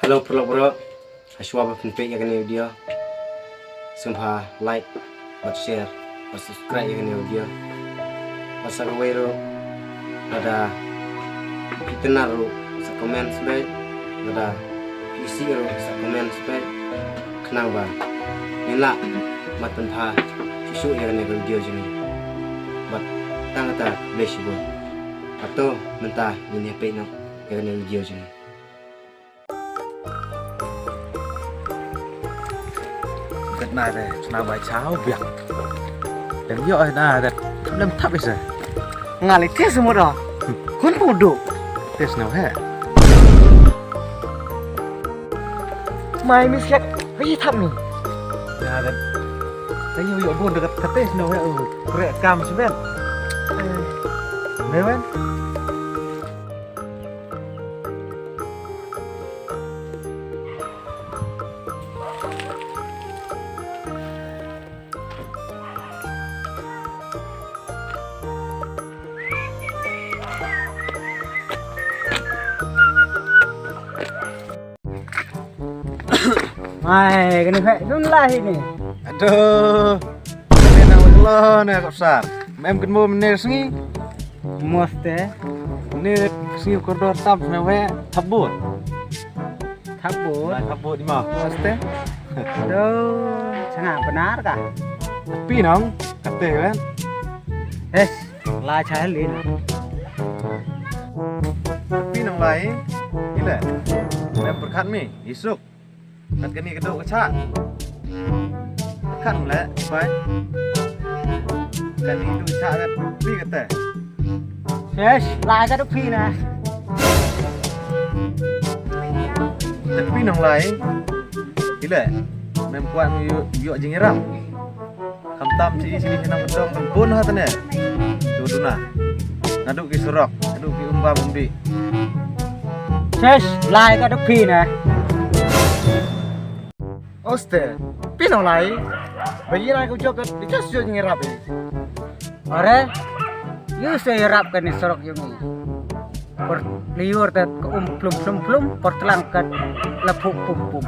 Halo bro, Ashwa berpinpik yang ini video. Sumpa like, share, subscribe yang ini video. Pasal kawero ada kita naru sa comment sebaik, ada isi ro sa comment sebaik. Kenang ba? Inilah matan pa susu yang ini video ini. Bat tangata blesibo. Atau mentah ini apa yang ini video ini. Này này, nào bài cháo việc đừng dội là đặt lâm thấp bây giờ ngali tes semua dah. Kun bodoh. tes nào hết Mai misyak hei thap ni. là đặt thấy nhiều hiệu buồn được thật tes nào hết rẻ cam chứ bên mấy bên Mai kena hek dun lah ini. aduh ini nào lo nè cậu sạt em cần mua nè sưng Moste nè sưng có đôi tắm nào hết thấp bột thabut. thấp bột đi mà Moste. Aduh, sangat benar kah? pi nóng cắt tê bên Yes, la chai lin. pi nóng lại ini deh em berkat mi isuk kan kini keduk kecak kan mulai baik kan itu kecak kan pi kata Yes, la ka duk phi nè. tapi nang lain gila mem kuat yuk jingiram kamtam ci sini nang bedong pun hatane duduna ngaduk ki surok ngaduk ki umba umbi Yes, la ka duk phi nè. oste pi nang lain bayi lai kau jokat dicas yo ngirap ni Ore, you say rap kan ni sorok yung ni. Per liur tat ke plum per telangkat lepuk pum.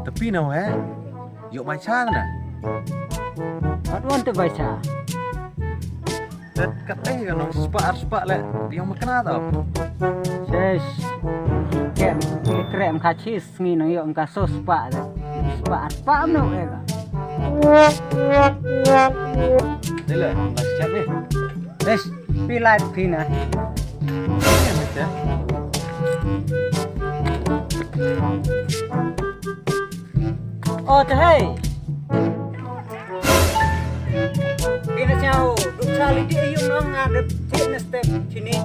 tapi nang he yuk baca na Aduan tu baca. dan kateh kan sepak le dia makna tau Yes. Kem krem kachis ngi no yo engka sos pa. Pa no ega. đây là chat ni Yes, pilai pina. Oh, hey. Ini jauh, duk sali di ayung nang ngadep fitness step sini.